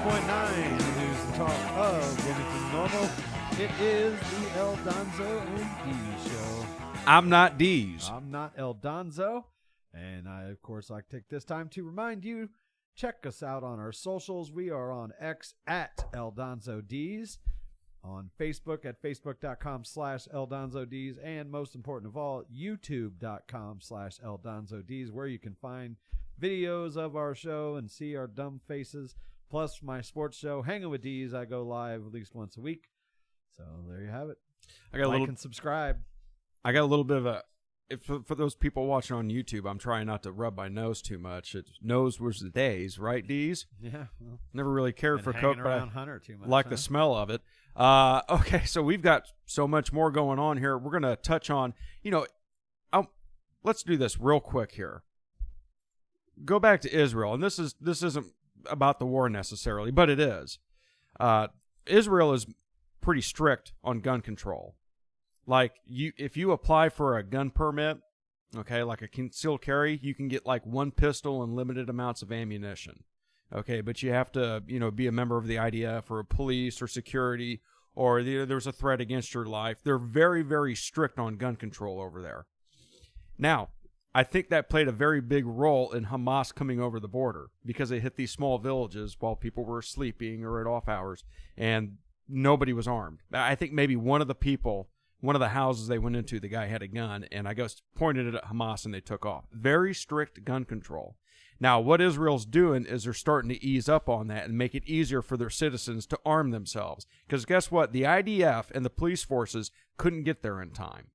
106.9 news and talk of Wilmington Normal. It is the El Donzo and Deez show. I'm not Deez. I'm not El Donzo. And I, of course, like to take this time to remind you, check us out on our socials. We are on X at El Donzo Deez, on Facebook at facebook.com/EldonzoDeez, and most important of all, youtube.com/EldonzoDeez, where you can find videos of our show and see our dumb faces, plus my sports show, Hanging with Deez. I go live at least once a week. So there you have it. Like and subscribe. I got a little bit of a... For those people watching on YouTube, I'm trying not to rub my nose too much. Nose was the days, right, Deez? Yeah. Well, never really cared for Coke, but I Hunter too much, like the smell of it. Okay, so we've got so much more going on here. We're going to touch on, let's do this real quick here. Go back to Israel, and this isn't about the war necessarily, but it is. Israel is pretty strict on gun control. Like, if you apply for a gun permit, okay, like a concealed carry, you can get like one pistol and limited amounts of ammunition. Okay, but you have to, be a member of the IDF or police or security, or there's a threat against your life. They're very, very strict on gun control over there. Now, I think that played a very big role in Hamas coming over the border, because they hit these small villages while people were sleeping or at off hours, and nobody was armed. I think maybe one of the houses they went into, the guy had a gun, and I guess pointed it at Hamas, and they took off. Very strict gun control. Now, what Israel's doing is they're starting to ease up on that and make it easier for their citizens to arm themselves. Because guess what? The IDF and the police forces couldn't get there in time.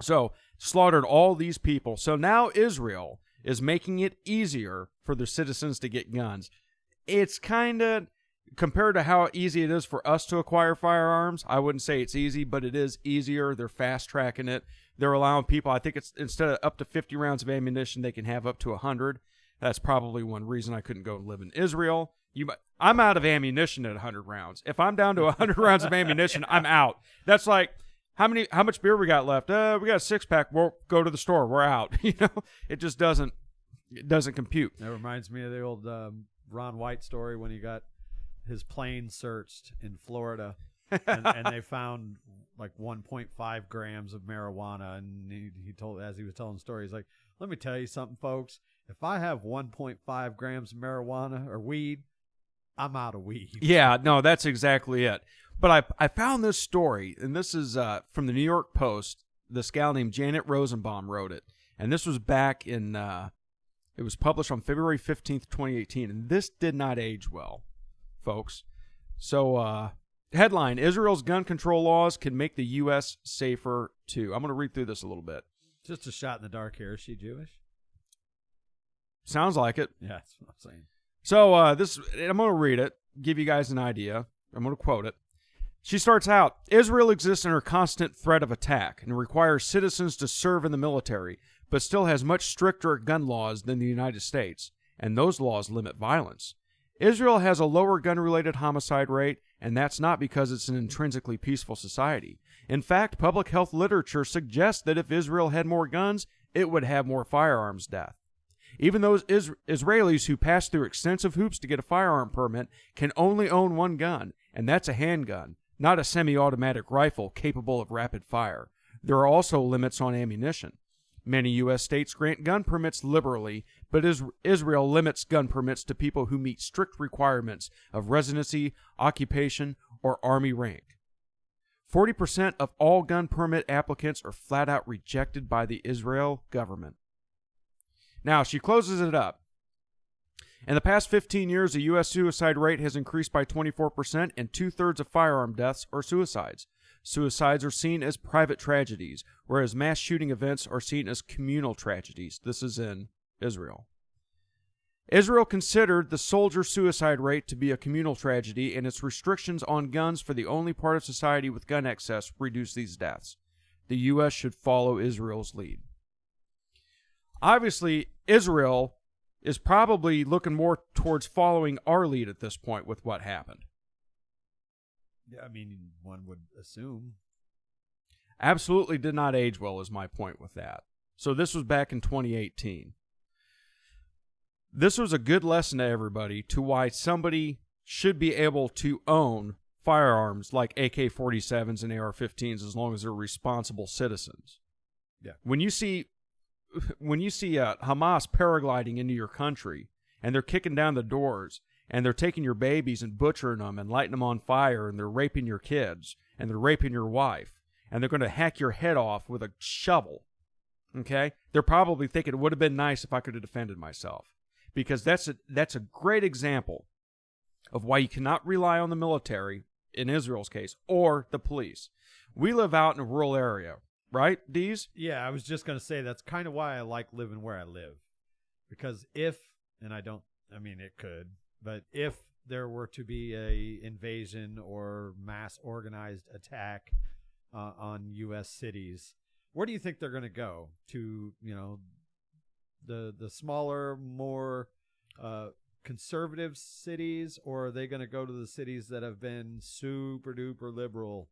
So, slaughtered all these people. So now Israel is making it easier for their citizens to get guns. It's kind of... Compared to how easy it is for us to acquire firearms, I wouldn't say it's easy, but it is easier. They're fast-tracking it. They're allowing people, I think it's instead of up to 50 rounds of ammunition, they can have up to 100. That's probably one reason I couldn't go live in Israel. I'm out of ammunition at 100 rounds. If I'm down to 100 rounds of ammunition, I'm out. That's like, how much beer we got left? We got a six-pack. We'll go to the store. We're out. It just doesn't compute. That reminds me of the old Ron White story when he got his plane searched in Florida, and they found like 1.5 grams of marijuana. And he told, as he was telling the story, he's like, "Let me tell you something, folks. If I have 1.5 grams of marijuana or weed, I'm out of weed." Yeah, no, that's exactly it. But I found this story, and this is from the New York Post. This gal named Janet Rosenbaum wrote it, and this was back in. It was published on February 15th, 2018, and this did not age well, folks. So, headline, Israel's gun control laws can make the U.S. safer, too. I'm going to read through this a little bit. Just a shot in the dark here. Is she Jewish? Sounds like it. Yeah, that's what I'm saying. So, I'm going to read it, give you guys an idea. I'm going to quote it. She starts out, Israel exists under constant threat of attack and requires citizens to serve in the military, but still has much stricter gun laws than the United States, and those laws limit violence. Israel has a lower gun-related homicide rate, and that's not because it's an intrinsically peaceful society. In fact, public health literature suggests that if Israel had more guns, it would have more firearms death. Even those Israelis who pass through extensive hoops to get a firearm permit can only own one gun, and that's a handgun, not a semi-automatic rifle capable of rapid fire. There are also limits on ammunition. Many U.S. states grant gun permits liberally, but Israel limits gun permits to people who meet strict requirements of residency, occupation, or army rank. 40% of all gun permit applicants are flat out rejected by the Israel government. Now, she closes it up. In the past 15 years, the U.S. suicide rate has increased by 24%, and 2/3 of firearm deaths are suicides. Suicides are seen as private tragedies, whereas mass shooting events are seen as communal tragedies. This is in Israel. Israel considered the soldier suicide rate to be a communal tragedy, and its restrictions on guns for the only part of society with gun excess reduce these deaths. The U.S. should follow Israel's lead. Obviously, Israel is probably looking more towards following our lead at this point with what happened. Yeah, I mean, one would assume. Absolutely did not age well is my point with that. So this was back in 2018. This was a good lesson to everybody to why somebody should be able to own firearms like AK-47s and AR-15s as long as they're responsible citizens. Yeah. When you see Hamas paragliding into your country and they're kicking down the doors and they're taking your babies and butchering them and lighting them on fire and they're raping your kids and they're raping your wife and they're going to hack your head off with a shovel, okay? They're probably thinking it would have been nice if I could have defended myself, because that's a great example of why you cannot rely on the military, in Israel's case, or the police. We live out in a rural area, right, Deez? Yeah, I was just going to say that's kind of why I like living where I live. Because it could, but if there were to be a invasion or mass organized attack on U.S. cities, where do you think they're going to go? To, the smaller, more conservative cities, or are they going to go to the cities that have been super duper liberal?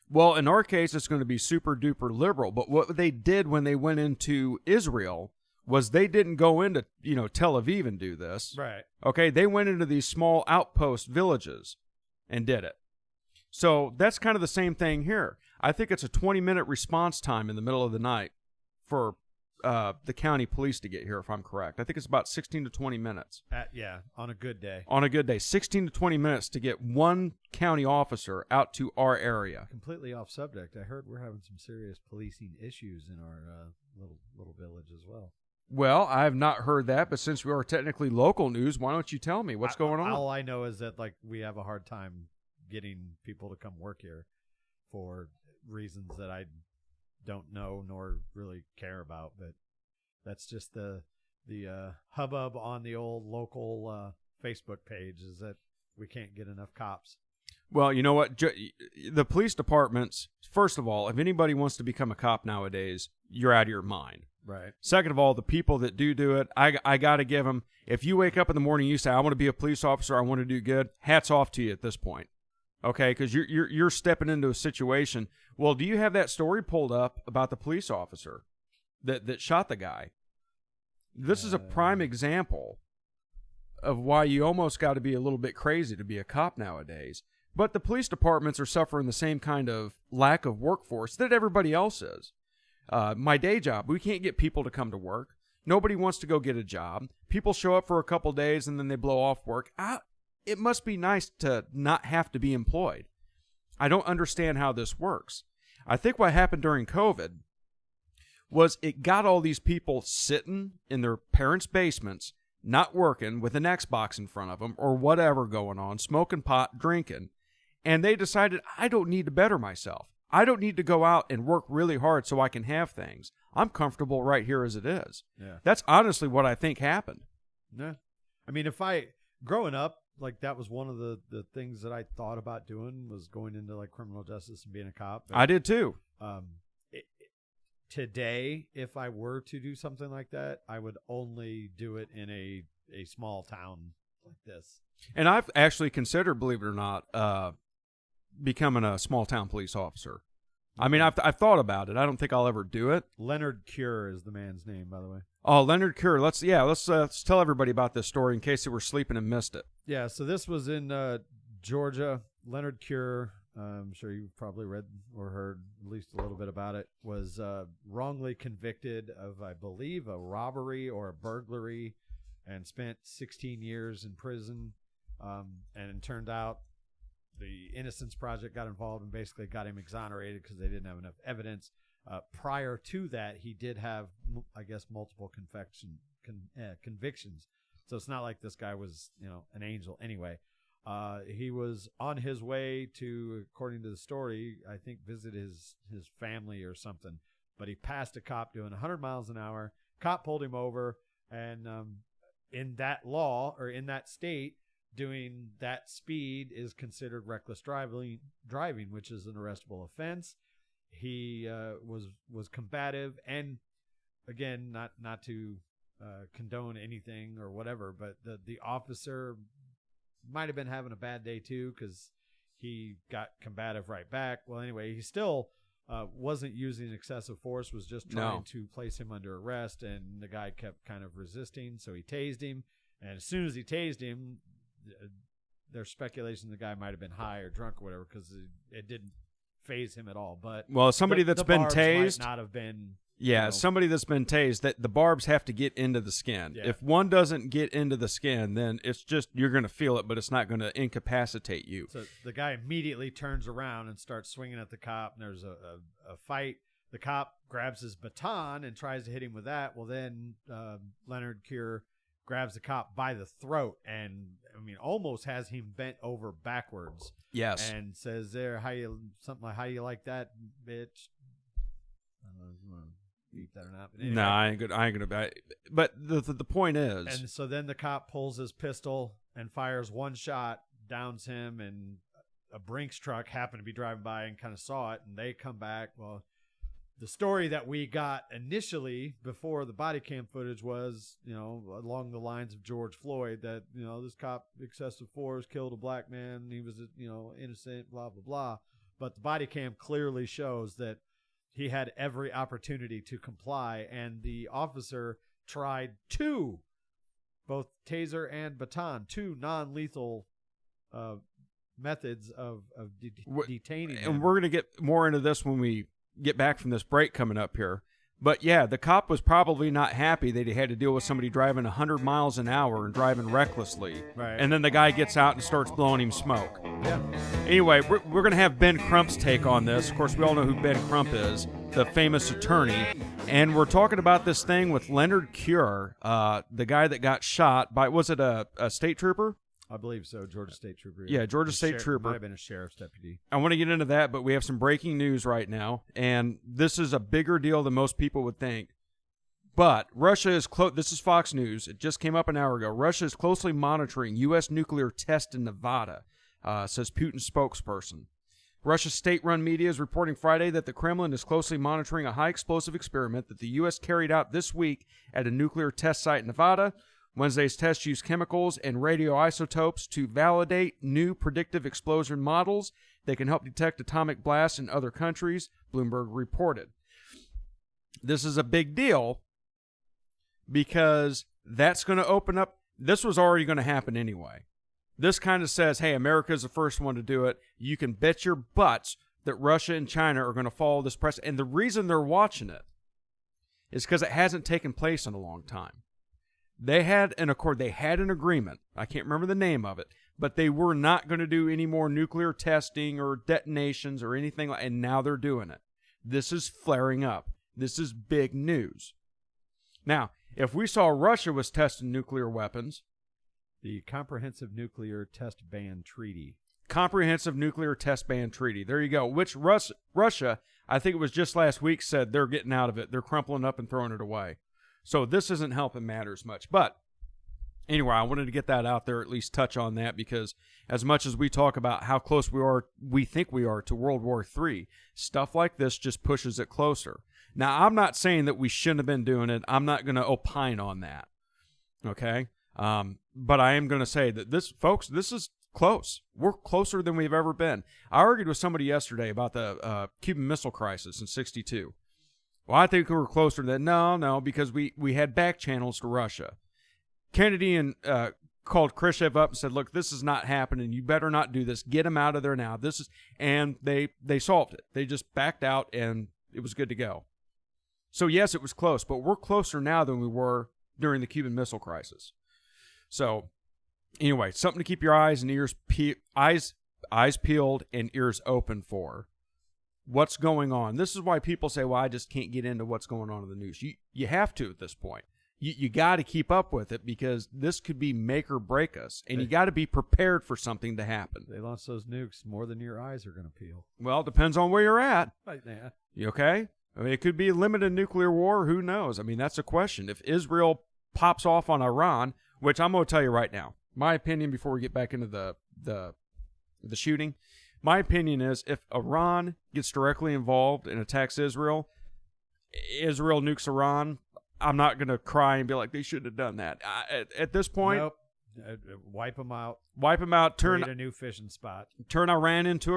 Well, in our case, it's going to be super duper liberal. But what they did when they went into Israel was they didn't go into, Tel Aviv and do this. Right. Okay, they went into these small outpost villages and did it. So that's kind of the same thing here. I think it's a 20-minute response time in the middle of the night for the county police to get here, if I'm correct. I think it's about 16 to 20 minutes. On a good day. On a good day, 16 to 20 minutes to get one county officer out to our area. Completely off subject. I heard we're having some serious policing issues in our little village as well. Well, I have not heard that, but since we are technically local news, why don't you tell me what's going on? All I know is that we have a hard time getting people to come work here for reasons that I don't know nor really care about, but that's just the hubbub on the old local Facebook page, is that we can't get enough cops. Well, you know what? The police departments, first of all, if anybody wants to become a cop nowadays, you're out of your mind. Right. Second of all, the people that do it, I got to give them, if you wake up in the morning and you say, I want to be a police officer, I want to do good, hats off to you at this point. Okay, because you're stepping into a situation. Well, do you have that story pulled up about the police officer that shot the guy? This is a prime example of why you almost got to be a little bit crazy to be a cop nowadays. But the police departments are suffering the same kind of lack of workforce that everybody else is. My day job, we can't get people to come to work. Nobody wants to go get a job. People show up for a couple days and then they blow off work. It must be nice to not have to be employed. I don't understand how this works. I think what happened during COVID was it got all these people sitting in their parents' basements, not working, with an Xbox in front of them or whatever going on, smoking pot, drinking, and they decided, I don't need to better myself. I don't need to go out and work really hard so I can have things. I'm comfortable right here as it is. Yeah. That's honestly what I think happened. Yeah. I mean, growing up, that was one of the things that I thought about doing, was going into criminal justice and being a cop. But, I did too. Today, if I were to do something like that, I would only do it in a small town like this. And I've actually considered, believe it or not, becoming a small town police officer. I mean, I've thought about it. I don't think I'll ever do it. Leonard Cure is the man's name, by the way. Oh, Leonard Cure. Let's tell everybody about this story in case they were sleeping and missed it. Yeah, so this was in Georgia. Leonard Cure, I'm sure you've probably read or heard at least a little bit about it, was wrongly convicted of, I believe, a robbery or a burglary, and spent 16 years in prison. And it turned out the Innocence Project got involved and basically got him exonerated because they didn't have enough evidence. Prior to that, he did have, I guess, multiple convictions. So it's not like this guy was, an angel. Anyway, he was on his way to, according to the story, I think visit his family or something. But he passed a cop doing 100 miles an hour. Cop pulled him over, and in that law, or in that state, doing that speed is considered reckless driving, which is an arrestable offense. He was combative, and again, not to condone anything or whatever, but the officer might have been having a bad day too, because he got combative right back. Well, anyway, he still wasn't using excessive force, was just trying to place him under arrest, and the guy kept kind of resisting, so he tased him, and as soon as he tased him, there's speculation the guy might have been high or drunk or whatever because it didn't phase him at all. But somebody that's been barbs tased might not have been. Yeah, somebody that's been tased, that the barbs have to get into the skin. Yeah. If one doesn't get into the skin, then it's just you're going to feel it, but it's not going to incapacitate you. So the guy immediately turns around and starts swinging at the cop, and there's a fight. The cop grabs his baton and tries to hit him with that. Well, then Leonard Cure grabs the cop by the throat and, almost has him bent over backwards. Yes. And says something like, how you like that, bitch? I don't know if you want to beat that or not. But anyway. No, I ain't gonna. But the point is, and so then the cop pulls his pistol and fires one shot, downs him, and a Brinks truck happened to be driving by and kind of saw it, and they come back. Well, the story that we got initially before the body cam footage was, along the lines of George Floyd, that this cop excessive force killed a black man, he was innocent, blah blah blah. But the body cam clearly shows that he had every opportunity to comply, and the officer tried both taser and baton, two non-lethal methods of detaining him. And we're going to get more into this when we get back from this break coming up here. But yeah, the cop was probably not happy that he had to deal with somebody driving 100 miles an hour and driving recklessly. Right. And then the guy gets out and starts blowing him smoke. Yeah. Anyway, we're going to have Ben Crump's take on this. Of course, we all know who Ben Crump is, the famous attorney. And we're talking about this thing with Leonard Cure, the guy that got shot by, was it a state trooper? I believe so, Georgia State Trooper. Yeah, Georgia State Trooper. Might have been a sheriff's deputy. I want to get into that, but we have some breaking news right now, and this is a bigger deal than most people would think. But Russia is this is Fox News. It just came up an hour ago. Russia is closely monitoring U.S. nuclear test in Nevada, says Putin's spokesperson. Russia's state-run media is reporting Friday that the Kremlin is closely monitoring a high-explosive experiment that the U.S. carried out this week at a nuclear test site in Nevada. Wednesday's test used chemicals and radioisotopes to validate new predictive explosion models that can help detect atomic blasts in other countries, Bloomberg reported. This is a big deal because that's going to open up. This was already going to happen anyway. This kind of says, hey, America's the first one to do it. You can bet your butts that Russia and China are going to follow this precedent. And the reason they're watching it is because it hasn't taken place in a long time. They had an accord. They had an agreement. I can't remember the name of it, but they were not going to do any more nuclear testing or detonations or anything like. And now they're doing it. This is flaring up. This is big news. Now, if we saw Russia was testing nuclear weapons, the Comprehensive Nuclear Test Ban Treaty. Comprehensive Nuclear Test Ban Treaty. There you go. Which Russia, I think it was just last week, said they're getting out of it. They're crumpling up and throwing it away. So this isn't helping matters much. But anyway, I wanted to get that out there, at least touch on that, because as much as we talk about how close we think we are to World War III, stuff like this just pushes it closer. Now, I'm not saying that we shouldn't have been doing it. I'm not going to opine on that. Okay? But I am going to say that this is close. We're closer than we've ever been. I argued with somebody yesterday about the Cuban Missile Crisis in '62. Well, I think we were closer than no, because we had back channels to Russia. Kennedy called Khrushchev up and said, "Look, this is not happening. You better not do this. Get him out of there now." And they solved it. They just backed out, and it was good to go. So yes, it was close, but we're closer now than we were during the Cuban Missile Crisis. So anyway, something to keep your eyes and ears eyes peeled and ears open for. What's going on? This is why people say, well, I just can't get into what's going on in the news. You have to at this point. You got to keep up with it because this could be make or break us, and you got to be prepared for something to happen. They launch those nukes more than your eyes are going to peel. Well, it depends on where you're at. Right, yeah. You okay? I mean, it could be a limited nuclear war. Who knows? I mean, that's a question. If Israel pops off on Iran, which I'm going to tell you right now, my opinion before we get back into the shooting, my opinion is if Iran gets directly involved and attacks Israel nukes Iran, I'm not going to cry and be like, they shouldn't have done that. At this point, nope. Wipe them out. Wipe them out. Create a new fishing spot. Turn Iran into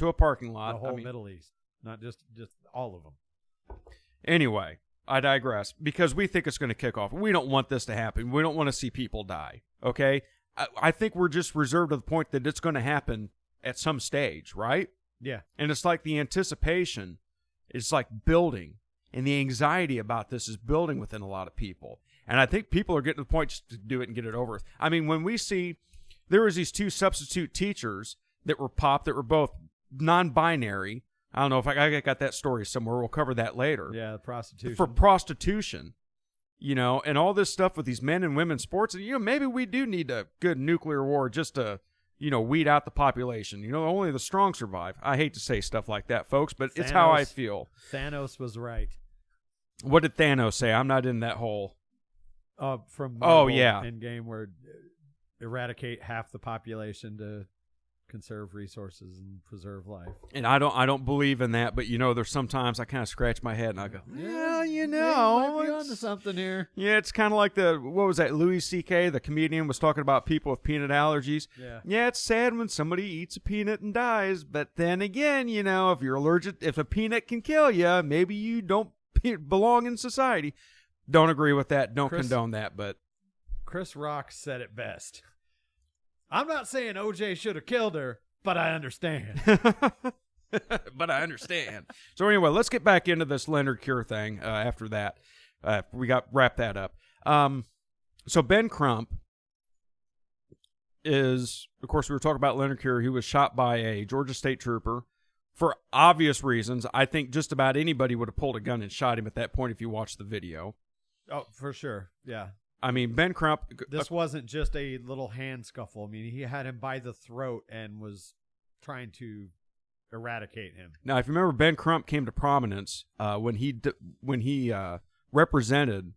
a parking lot. The whole Middle East, not just all of them. Anyway, I digress because we think it's going to kick off. We don't want this to happen. We don't want to see people die. Okay, I think we're just reserved to the point that it's going to happen at some stage, right? Yeah. And it's like the anticipation is like building, and the anxiety about this is building within a lot of people. And I think people are getting to the point just to do it and get it over with. I mean, when we see there was these 2 substitute teachers that were popped that were both non-binary. I don't know if I got that story somewhere. We'll cover that later. Yeah, prostitution. For prostitution, and all this stuff with these men and women sports. And, maybe we do need a good nuclear war just to, weed out the population. Only the strong survive. I hate to say stuff like that, folks, but it's how I feel. Thanos was right. What did Thanos say? I'm not in that hole. From Marvel yeah. Endgame, where eradicate half the population to conserve resources and preserve life. And I don't believe in that, but there's sometimes I kind of scratch my head and I go, might be onto something here. Yeah, it's kind of like what was that? Louis C.K., the comedian, was talking about people with peanut allergies. Yeah, it's sad when somebody eats a peanut and dies, but then again, if you're allergic, if a peanut can kill you, maybe you don't belong in society. Don't agree with that. Don't condone that, but Chris Rock said it best. I'm not saying OJ should have killed her, but I understand. But I understand. So anyway, let's get back into this Leonard Cure thing after that. Wrap that up. So Ben Crump is, of course, we were talking about Leonard Cure. He was shot by a Georgia State trooper for obvious reasons. I think just about anybody would have pulled a gun and shot him at that point if you watched the video. Oh, for sure. Yeah. I mean, Ben Crump. This wasn't just a little hand scuffle. I mean, he had him by the throat and was trying to eradicate him. Now, if you remember, Ben Crump came to prominence when he represented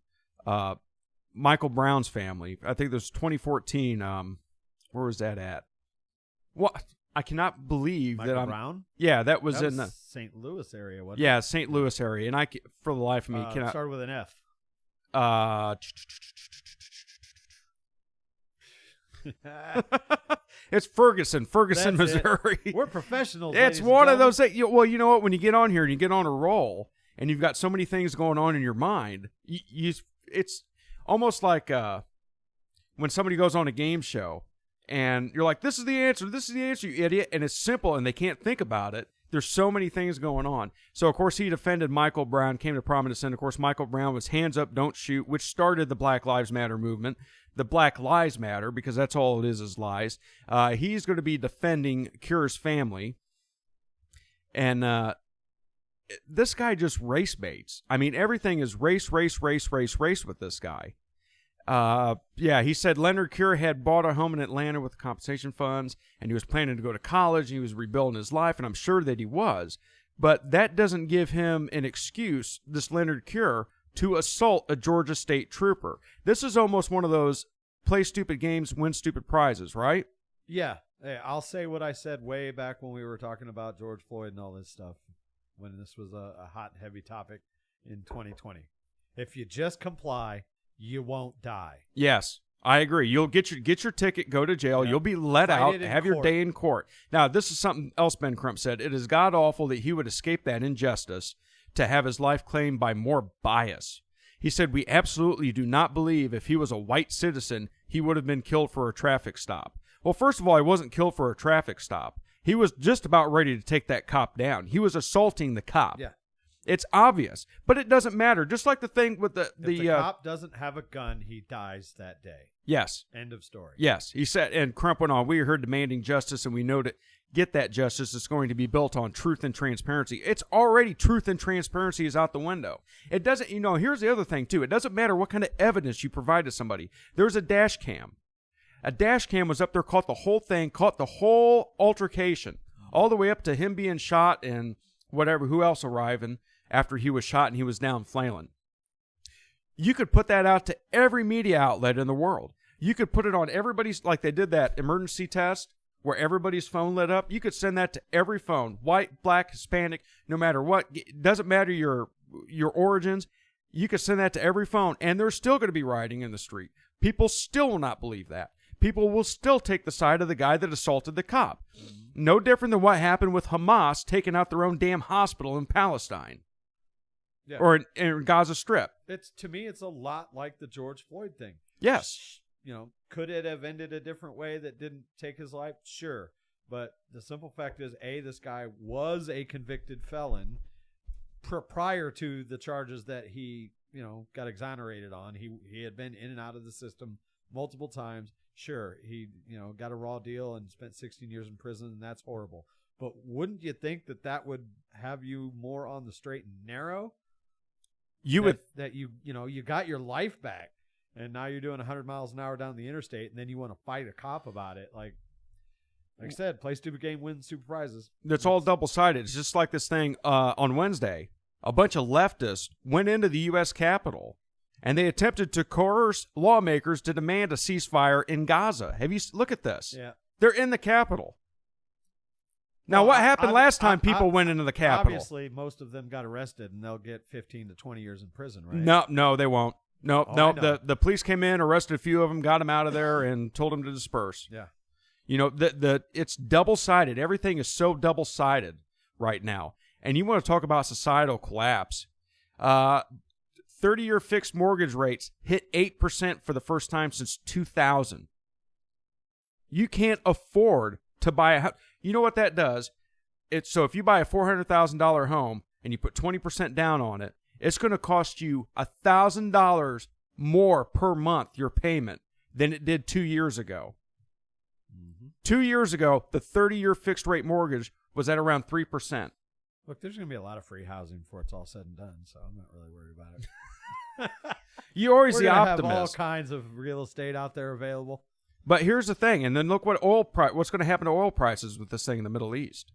Michael Brown's family. I think this was 2014. Where was that at? What? I cannot believe Michael that I'm. Brown? Yeah, that was in the St. Louis area. Wasn't it? St. Louis area, and for the life of me, cannot. Started with an F. It's Ferguson, Missouri. We're professionals. It's one of those things. Well, you know what? When you get on here and you get on a roll, and you've got so many things going on in your mind, it's almost like when somebody goes on a game show and you're like, "This is the answer, you idiot," and it's simple, and they can't think about it. There's so many things going on. So, of course, he defended Michael Brown, came to prominence, and, of course, Michael Brown was hands up, don't shoot, which started the Black Lives Matter movement. The Black Lies Matter, because that's all it is lies. He's going to be defending Cure's family. And this guy just race baits. I mean, everything is race with this guy. He said Leonard Cure had bought a home in Atlanta with compensation funds, and he was planning to go to college, and he was rebuilding his life, and I'm sure that he was. But that doesn't give him an excuse, this Leonard Cure, to assault a Georgia State trooper. This is almost one of those play stupid games, win stupid prizes, right? Yeah. Hey, I'll say what I said way back when we were talking about George Floyd and all this stuff, when this was a hot and heavy topic in 2020. If you just comply, you won't die. Yes, I agree. You'll get your ticket, go to jail. Yep. You'll be let out, have your day in court. Now, this is something else Ben Crump said. It is god-awful that he would escape that injustice to have his life claimed by more bias. He said, we absolutely do not believe if he was a white citizen, he would have been killed for a traffic stop. Well, first of all, he wasn't killed for a traffic stop. He was just about ready to take that cop down. He was assaulting the cop. Yeah. It's obvious, but it doesn't matter. Just like the thing with if the cop doesn't have a gun, he dies that day. Yes. End of story. Yes. He said, and Crump went on, we heard demanding justice, and we know to get that justice is going to be built on truth and transparency. It's already truth and transparency is out the window. It doesn't, here's the other thing, too. It doesn't matter what kind of evidence you provide to somebody. There's a dash cam. A dash cam was up there, caught the whole thing, caught the whole altercation, all the way up to him being shot and whatever, who else arriving after he was shot and he was down flailing. You could put that out to every media outlet in the world. You could put it on everybody's, like they did that emergency test where everybody's phone lit up. You could send that to every phone, white, black, Hispanic, no matter what. It doesn't matter your origins. You could send that to every phone, and there's still going to be rioting in the street. People still will not believe that. People will still take the side of the guy that assaulted the cop. No different than what happened with Hamas taking out their own damn hospital in Palestine. Yeah. Or in Gaza Strip. To me, it's a lot like the George Floyd thing. Yes. could it have ended a different way that didn't take his life? Sure. But the simple fact is, this guy was a convicted felon prior to the charges that he, got exonerated on. He had been in and out of the system multiple times. Sure, he, got a raw deal and spent 16 years in prison, and that's horrible. But wouldn't you think that would have you more on the straight and narrow? You got your life back, and now you're doing 100 miles an hour down the interstate, and then you want to fight a cop about it. Like I said, play stupid game, win stupid prizes. That's all double-sided. It's just like this thing on Wednesday. A bunch of leftists went into the U.S. Capitol, and they attempted to coerce lawmakers to demand a ceasefire in Gaza. Look at this. Yeah. They're in the Capitol. Now, what happened last time people went into the Capitol? Obviously, most of them got arrested, and they'll get 15 to 20 years in prison, right? No, they won't. No. The police came in, arrested a few of them, got them out of there, and told them to disperse. Yeah. It's double-sided. Everything is so double-sided right now. And you want to talk about societal collapse. 30-year fixed mortgage rates hit 8% for the first time since 2000. You can't afford to buy a house. You know what that does? So if you buy a $400,000 home and you put 20% down on it, it's going to cost you $1,000 more per month, your payment, than it did 2 years ago. 2 years ago, the 30-year fixed rate mortgage was at around 3%. Look, there's going to be a lot of free housing before it's all said and done, so I'm not really worried about it. You're always the optimist. optimist. Have all kinds of real estate out there available. But here's the thing, and then look what's going to happen to oil prices with this thing in the Middle East.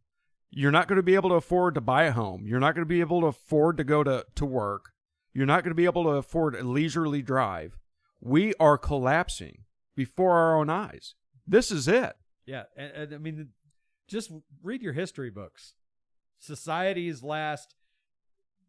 You're not going to be able to afford to buy a home. You're not going to be able to afford to go to work. You're not going to be able to afford a leisurely drive. We are collapsing before our own eyes. This is it. Yeah, and I mean, just read your history books. Societies last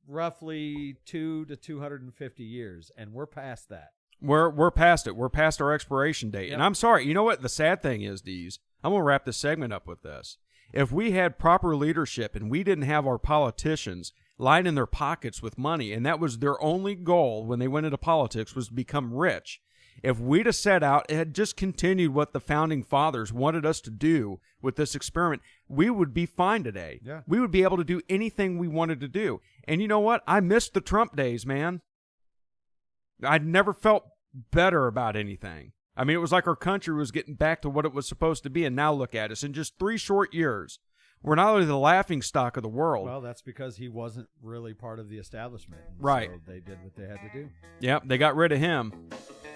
roughly 2 to 250 years, and we're past that. We're past it. We're past our expiration date. Yep. And I'm sorry. You know what? The sad thing is, Deez, I'm going to wrap this segment up with this. If we had proper leadership and we didn't have our politicians lining their pockets with money, and that was their only goal when they went into politics was to become rich, if we'd have set out and had just continued what the founding fathers wanted us to do with this experiment, we would be fine today. Yeah. We would be able to do anything we wanted to do. And you know what? I missed the Trump days, man. I'd never felt better about anything. I mean, it was like our country was getting back to what it was supposed to be, and now look at us. In just 3 short years, we're not only the laughingstock of the world. Well, that's because he wasn't really part of the establishment. Right. So they did what they had to do. Yep, they got rid of him.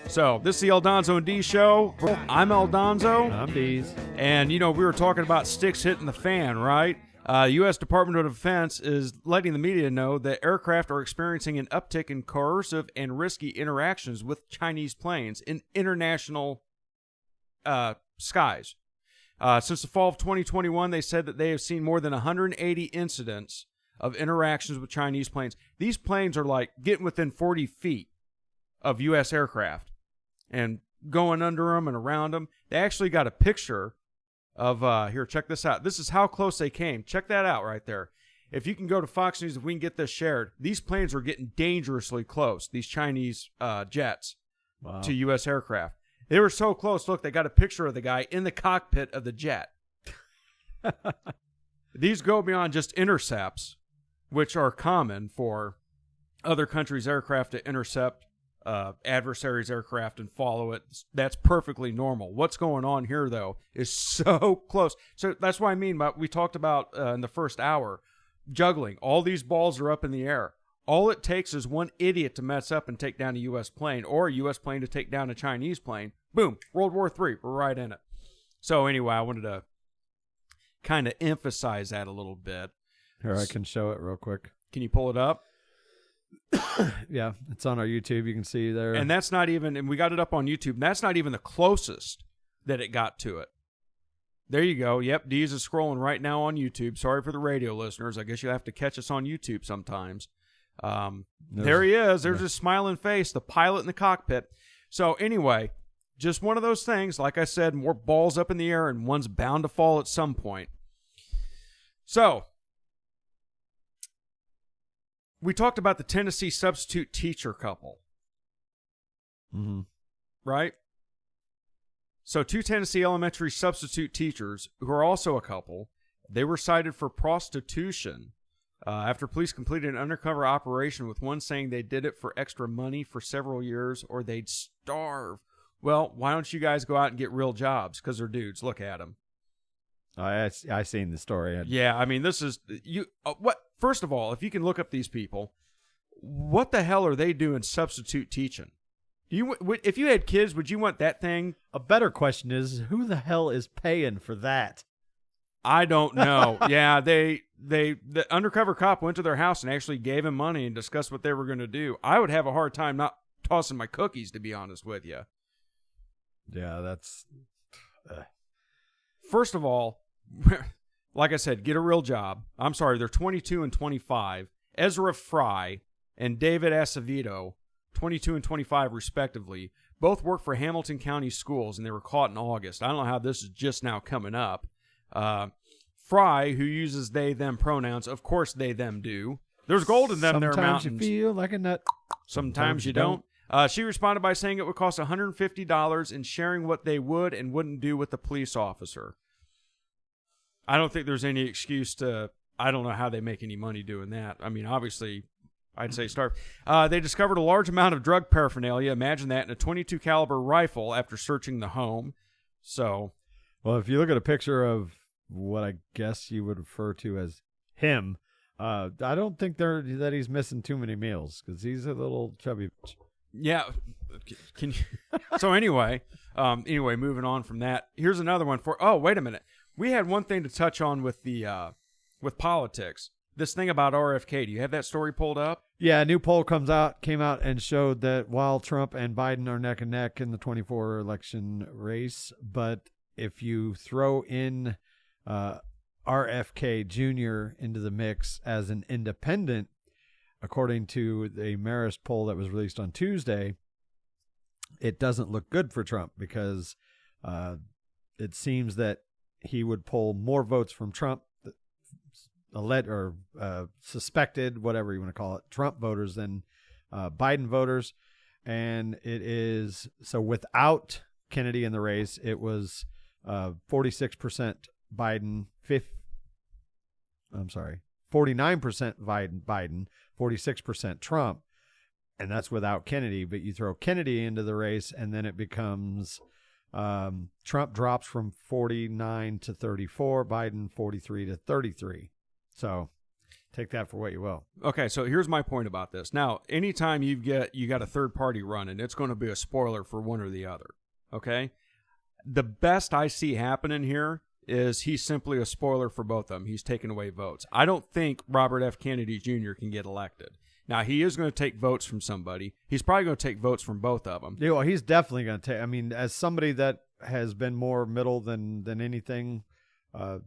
So, this is the Eldonzo and Deez show. I'm Eldonzo. I'm Deez. And, we were talking about sticks hitting the fan, right? U.S. Department of Defense is letting the media know that aircraft are experiencing an uptick in coercive and risky interactions with Chinese planes in international skies. Since the fall of 2021, they said that they have seen more than 180 incidents of interactions with Chinese planes. These planes are like getting within 40 feet of U.S. aircraft and going under them and around them. They actually got a picture of, here, check this out. This is how close they came. Check that out right there. If you can go to Fox News, if we can get this shared, these planes are getting dangerously close, these Chinese jets, to U.S. aircraft. They were so close. Look, they got a picture of the guy in the cockpit of the jet. These go beyond just intercepts, which are common for other countries' aircraft to intercept adversaries' aircraft and follow it. That's perfectly normal. What's going on here, though, is so close. So that's what I mean. We talked about in the first hour, juggling. All these balls are up in the air. All it takes is one idiot to mess up and take down a U.S. plane, or a U.S. plane to take down a Chinese plane. Boom, World War III. We're right in it. So anyway, I wanted to kind of emphasize that a little bit. Here, I can show it real quick. Can you pull it up? Yeah, it's on our YouTube. You can see there. And that's not even, and we got it up on YouTube, and that's not even the closest that it got to it. There you go. Yep, Deez is scrolling right now on YouTube. Sorry for the radio listeners. I guess you'll have to catch us on YouTube sometimes. There he is. There's his smiling face, the pilot in the cockpit. So anyway, just one of those things. Like I said, more balls up in the air, and one's bound to fall at some point. So, we talked about the Tennessee substitute teacher couple. Mm-hmm. Right? So 2 Tennessee elementary substitute teachers, who are also a couple, they were cited for prostitution after police completed an undercover operation, with one saying they did it for extra money for several years or they'd starve. Well, why don't you guys go out and get real jobs? Because they're dudes. Look at them. I seen the story. Yeah, I mean, this is you. What? First of all, if you can look up these people, what the hell are they doing substitute teaching? If you had kids, would you want that thing? A better question is, who the hell is paying for that? I don't know. Yeah, the undercover cop went to their house and actually gave him money and discussed what they were going to do. I would have a hard time not tossing my cookies, to be honest with you. Yeah, that's... First of all, like I said, get a real job. I'm sorry, they're 22 and 25. Ezra Fry and David Acevedo, 22 and 25 respectively, both work for Hamilton County Schools, and they were caught in August. I don't know how this is just now coming up. Fry, who uses they, them pronouns, of course they, them do. There's gold in them there mountains. Sometimes you feel like a nut. Sometimes you don't. She responded by saying it would cost $150 in sharing what they would and wouldn't do with the police officer. I don't think there's any excuse to... I don't know how they make any money doing that. I mean, obviously, I'd say starve. They discovered a large amount of drug paraphernalia. Imagine that, in a .22 caliber rifle after searching the home. So... Well, if you look at a picture of what I guess you would refer to as him, I don't think that he's missing too many meals, because he's a little chubby. Yeah. Can you... So anyway, moving on from that, here's another one for... Oh, wait a minute. We had one thing to touch on with the with politics. This thing about RFK. Do you have that story pulled up? Yeah, a new poll came out and showed that while Trump and Biden are neck and neck in the 24 election race, but if you throw in RFK Jr. into the mix as an independent, according to the Marist poll that was released on Tuesday, it doesn't look good for Trump, because it seems that he would pull more votes from Trump, suspected, whatever you want to call it, Trump voters than Biden voters. And it is, so without Kennedy in the race, it was 46% Biden, 49% Biden, 46% Trump, and that's without Kennedy. But you throw Kennedy into the race, and then it becomes Trump drops from 49 to 34, Biden 43 to 33. So take that for what you will. Okay, so here's my point about this. Now, anytime you got a third party running, it's going to be a spoiler for one or the other. Okay? The best I see happening here is he's simply a spoiler for both of them. He's taking away votes. I don't think Robert F. Kennedy Jr. can get elected. Now, he is going to take votes from somebody. He's probably going to take votes from both of them. Yeah, well, he's definitely going to take... I mean, as somebody that has been more middle than anything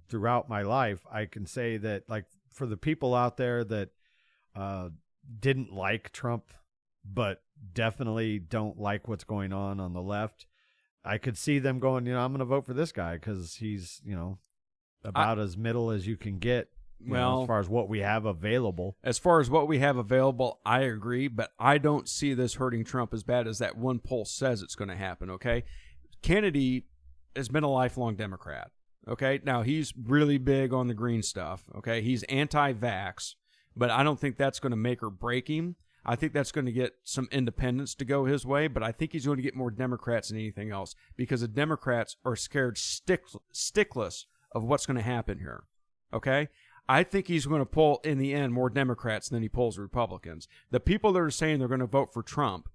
throughout my life, I can say that, like, for the people out there that didn't like Trump, but definitely don't like what's going on the left, I could see them going, I'm going to vote for this guy because he's, about as middle as you can get. As far as what we have available. As far as what we have available, I agree, but I don't see this hurting Trump as bad as that one poll says it's going to happen, okay? Kennedy has been a lifelong Democrat, okay? Now, he's really big on the green stuff, okay? He's anti-vax, but I don't think that's going to make or break him. I think that's going to get some independents to go his way, but I think he's going to get more Democrats than anything else, because the Democrats are scared stickless of what's going to happen here, okay? I think he's going to pull, in the end, more Democrats than he pulls Republicans. The people that are saying they're going to vote for Trump,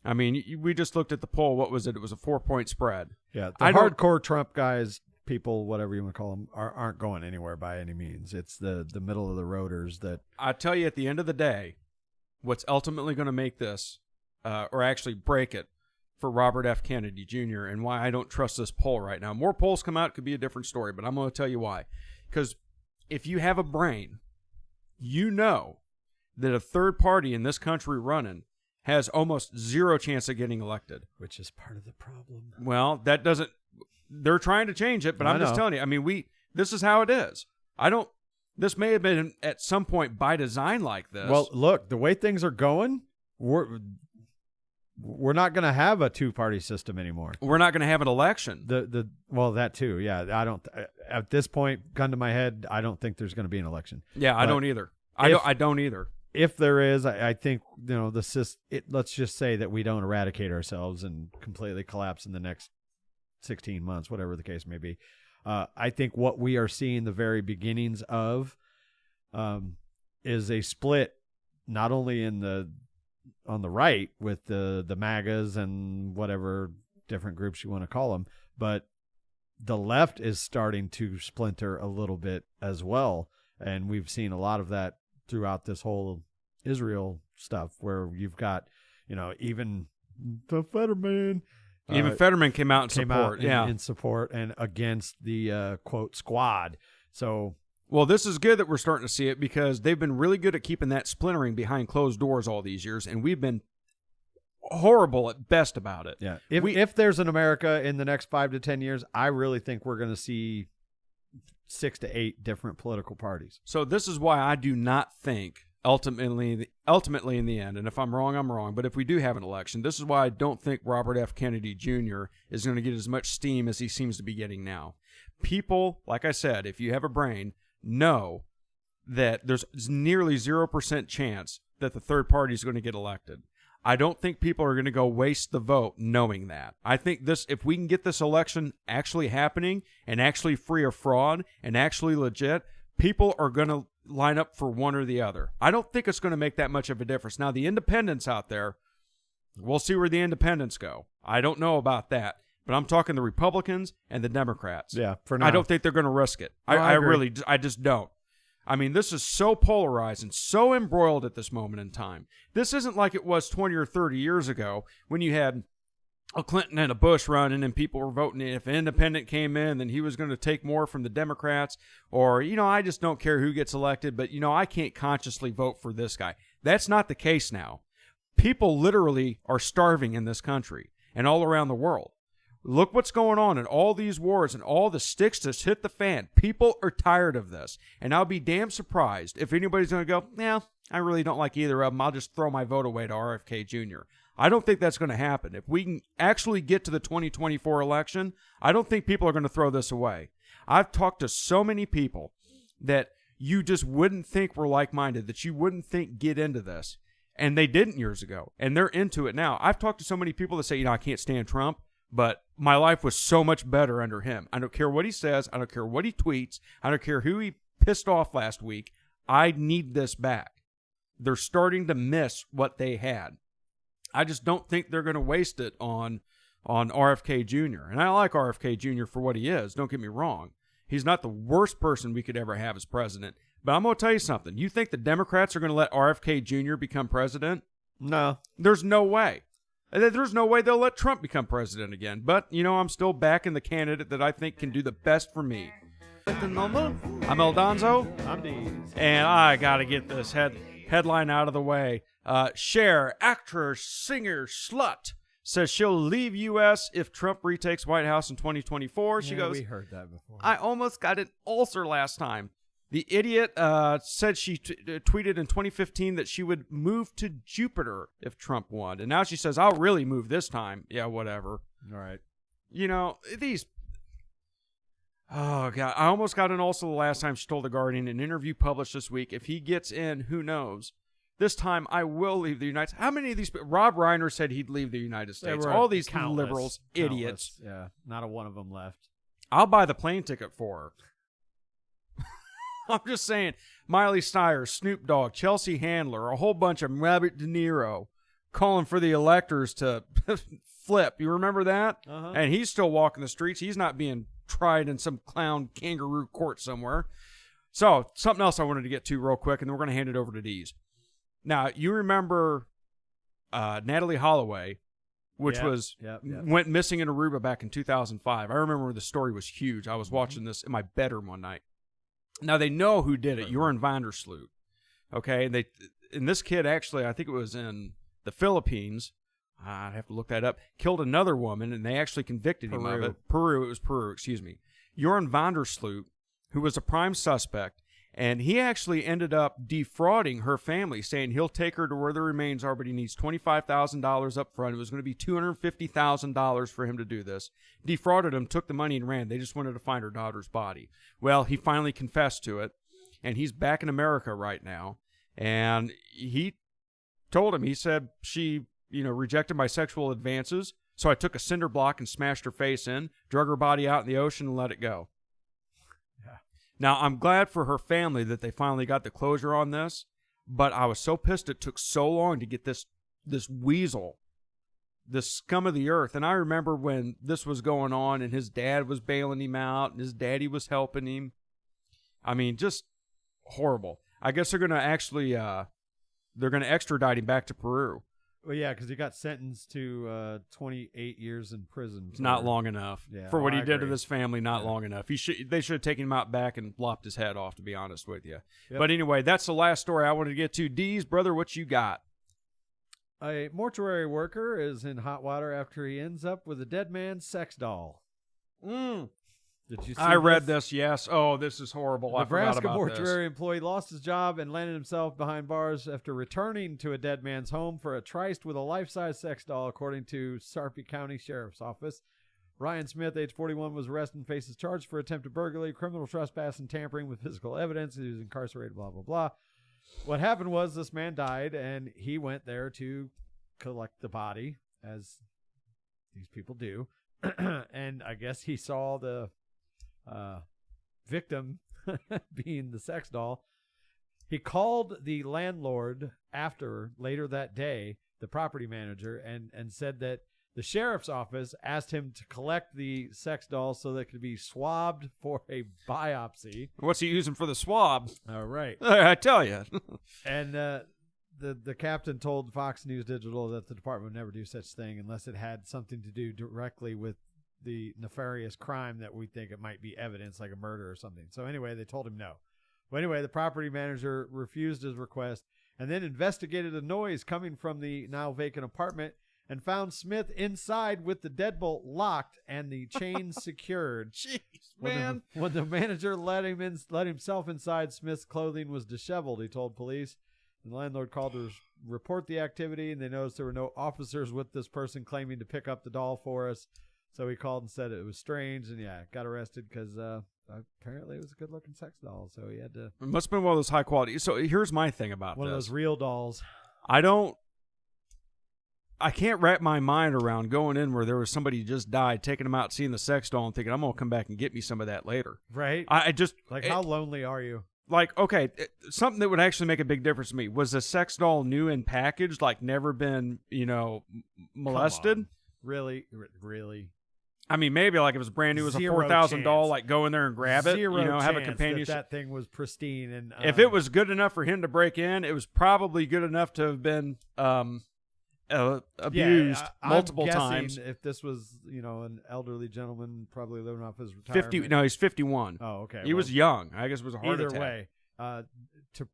I mean, we just looked at the poll. What was it? It was a 4-point spread. Yeah, the hardcore Trump guys, people, whatever you want to call them, aren't going anywhere by any means. It's the middle of the roaders that... I tell you, at the end of the day, what's ultimately going to make this, or actually break it, for Robert F. Kennedy Jr., and why I don't trust this poll right now. More polls come out, it could be a different story, but I'm going to tell you why. Because if you have a brain, you know that a third party in this country running has almost zero chance of getting elected. Which is part of the problem. Well, that doesn't... They're trying to change it, but I'm just telling you. I mean, this is how it is. This may have been at some point by design like this. Well, look, the way things are going, we're not going to have a two-party system anymore. We're not going to have an election. Well, that too. Yeah, I don't. At this point, gun to my head, I don't think there's going to be an election. Yeah, I don't either. I don't either. If there is, I think let's just say that we don't eradicate ourselves and completely collapse in the next 16 months, whatever the case may be. I think what we are seeing the very beginnings of is a split, not only on the right with the MAGAs and whatever different groups you want to call them, but the left is starting to splinter a little bit as well. And we've seen a lot of that throughout this whole Israel stuff, where you've got, even the Fetterman. Even Fetterman came out in support. In support and against the quote squad. So, well, this is good that we're starting to see it, because they've been really good at keeping that splintering behind closed doors all these years, and we've been horrible at best about it. Yeah. If there's an America in the next 5 to 10 years, I really think we're going to see 6 to 8 different political parties. So this is why I do not think ultimately in the end, and if I'm wrong, I'm wrong, but if we do have an election, this is why I don't think Robert F. Kennedy Jr. is going to get as much steam as he seems to be getting now. People, like I said, if you have a brain, know that there's nearly 0% chance that the third party is going to get elected. I don't think people are going to go waste the vote knowing that. I think if we can get this election actually happening and actually free of fraud and actually legit, people are going to line up for one or the other. I don't think it's going to make that much of a difference. Now, the independents out there, we'll see where the independents go. I don't know about that, but I'm talking the Republicans and the Democrats. Yeah, for now. I don't think they're going to risk it. No, I just don't. I mean, this is so polarized and so embroiled at this moment in time. This isn't like it was 20 or 30 years ago when you had a Clinton and a Bush running and people were voting. If an independent came in, then he was going to take more from the Democrats. Or, I just don't care who gets elected, but, I can't consciously vote for this guy. That's not the case now. People literally are starving in this country and all around the world. Look what's going on in all these wars and all the sticks just hit the fan. People are tired of this. And I'll be damn surprised if anybody's going to go, I really don't like either of them. I'll just throw my vote away to RFK Jr. I don't think that's going to happen. If we can actually get to the 2024 election, I don't think people are going to throw this away. I've talked to so many people that you just wouldn't think were like-minded, that you wouldn't think get into this. And they didn't years ago. And they're into it now. I've talked to so many people that say, I can't stand Trump, but my life was so much better under him. I don't care what he says. I don't care what he tweets. I don't care who he pissed off last week. I need this back. They're starting to miss what they had. I just don't think they're going to waste it on RFK Jr. And I like RFK Jr. for what he is. Don't get me wrong. He's not the worst person we could ever have as president. But I'm going to tell you something. You think the Democrats are going to let RFK Jr. become president? No. There's no way. There's no way they'll let Trump become president again. But, I'm still backing the candidate that I think can do the best for me. I'm El Donzo. I'm Deez. And I got to get this headline out of the way. Cher, actress, singer, slut, says she'll leave U.S. if Trump retakes White House in 2024. She goes, we heard that before. I almost got an ulcer last time. The idiot said she tweeted in 2015 that she would move to Jupiter if Trump won. And now she says, I'll really move this time. Yeah, whatever. All right. These... Oh, God. I almost got an ulcer the last time, she told The Guardian in an interview published this week. If he gets in, who knows? This time, I will leave the United States. How many of these... Rob Reiner said he'd leave the United States. All these liberals, idiots. Yeah, not a one of them left. I'll buy the plane ticket for her. I'm just saying, Miley Cyrus, Snoop Dogg, Chelsea Handler, a whole bunch of Robert De Niro calling for the electors to flip. You remember that? Uh-huh. And he's still walking the streets. He's not being tried in some clown kangaroo court somewhere. So, something else I wanted to get to real quick, and then we're going to hand it over to Deez. Now, you remember Natalie Holloway, which went missing in Aruba back in 2005. I remember the story was huge. I was watching this in my bedroom one night. Now, they know who did it. Joran van der Sloot. Okay? And this kid actually, I think it was in the Philippines. I'd have to look that up. Killed another woman, and they actually convicted him of it. Peru, excuse me. Joran van der Sloot, who was a prime suspect, And he actually ended up defrauding her family, saying he'll take her to where the remains are, but he needs $25,000 up front. It was going to be $250,000 for him to do this. Defrauded him, took the money, and ran. They just wanted to find her daughter's body. Well, he finally confessed to it, and he's back in America right now. And he told him, he said, she, rejected my sexual advances, so I took a cinder block and smashed her face in, drug her body out in the ocean, and let it go. Now, I'm glad for her family that they finally got the closure on this, but I was so pissed it took so long to get this weasel, this scum of the earth. And I remember when this was going on and his dad was bailing him out and his daddy was helping him. I mean, just horrible. I guess they're going to actually, they're going to extradite him back to Peru. Well, yeah, because he got sentenced to 28 years in prison. It's not long enough for what he did to this family. Not long enough. They should have taken him out back and lopped his head off, to be honest with you. Yep. But anyway, that's the last story I wanted to get to. Deez, brother, what you got? A mortuary worker is in hot water after he ends up with a dead man's sex doll. Did you see I read this, yes. Oh, this is horrible. Nebraska mortuary employee lost his job and landed himself behind bars after returning to a dead man's home for a tryst with a life-size sex doll, according to Sarpy County Sheriff's Office. Ryan Smith, age 41, was arrested and faces charges for attempted burglary, criminal trespass, and tampering with physical evidence. He was incarcerated, blah, blah, blah. What happened was this man died, and he went there to collect the body, as these people do. And I guess he saw the victim being the sex doll. He called the landlord later that day, the property manager, and said that the sheriff's office asked him to collect the sex doll so that it could be swabbed for a biopsy. What's he using for the swab? All right. I tell you. And the captain told Fox News Digital that the department would never do such thing unless it had something to do directly with the nefarious crime that we think it might be evidence, like a murder or something. So anyway, they told him no. Well, anyway, the property manager refused his request and then investigated a noise coming from the now vacant apartment and found Smith inside with the deadbolt locked and the chain secured. Jeez, man. When the manager let himself inside, Smith's clothing was disheveled, he told police. The landlord called to report the activity, and they noticed there were no officers with this person claiming to pick up the doll for us. So he called and said it was strange, and got arrested because apparently it was a good-looking sex doll. So he had to. It must have been one of those high quality. So here's my thing about one of those real dolls. I can't wrap my mind around going in where there was somebody who just died, taking him out, seeing the sex doll, and thinking I'm gonna come back and get me some of that later. Right? I just how lonely are you? Like, okay, something that would actually make a big difference to me was a sex doll new and packaged, like never been, molested. Really. I mean, maybe like if it was brand new, it was a $4,000 doll, like go in there and grab it, have a companionship. That thing was pristine. And if it was good enough for him to break in, it was probably good enough to have been abused multiple times. If this was, an elderly gentleman probably living off his retirement. 50? No, he's 51. Oh, okay. He was young. I guess it was a heart attack. Either way, to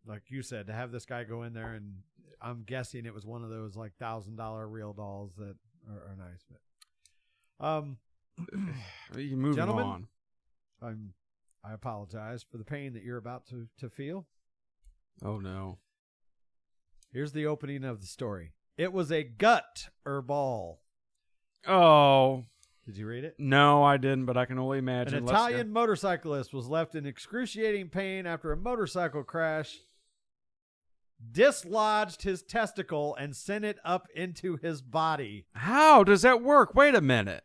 like you said, to have this guy go in there, and I'm guessing it was one of those like $1,000 real dolls that are nice. But you moving on. I apologize for the pain that you're about to feel. Oh no. Here's the opening of the story. It was a gut ball. Oh. Did you read it? No, I didn't, but I can only imagine. An Italian motorcyclist was left in excruciating pain after a motorcycle crash dislodged his testicle and sent it up into his body. How does that work? Wait a minute.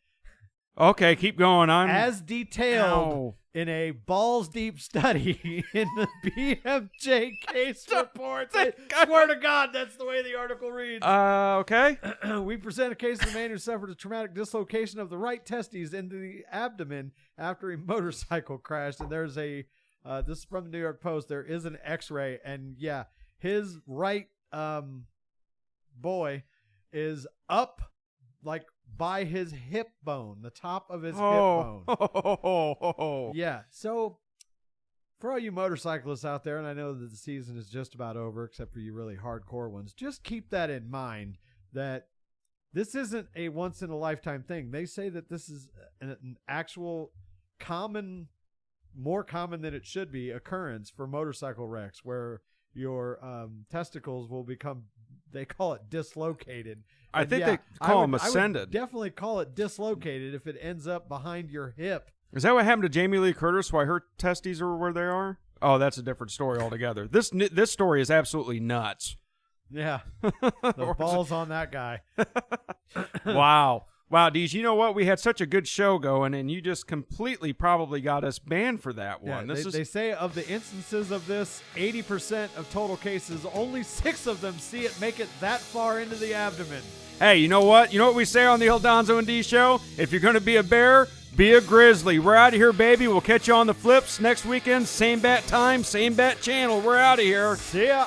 Okay, keep going on. As detailed in a balls-deep study in the BMJ case reports. I swear to God, that's the way the article reads. Okay. We present a case of a man who suffered a traumatic dislocation of the right testes into the abdomen after a motorcycle crash. And there's this is from the New York Post. There is an x-ray, and his right boy is up like by his hip bone, the top of his hip bone. Yeah. So for all you motorcyclists out there, and I know that the season is just about over, except for you really hardcore ones, just keep that in mind that this isn't a once in a lifetime thing. They say that this is an actual common more common than it should be occurrence for motorcycle wrecks where your testicles will become, they call it dislocated. I think they call them ascended. I would definitely call it dislocated if it ends up behind your hip. Is that what happened to Jamie Lee Curtis? Why her testes are where they are? Oh, that's a different story altogether. This story is absolutely nuts. Yeah, the balls on that guy. Wow, Deez. You know what? We had such a good show going, and you just completely probably got us banned for that one. Yeah, they say of the instances of this, 80% of total cases, only 6 of them see it make it that far into the abdomen. Hey, you know what? You know what we say on the Ildonzo and D show? If you're going to be a bear, be a grizzly. We're out of here, baby. We'll catch you on the flips next weekend. Same bat time, same bat channel. We're out of here. See ya.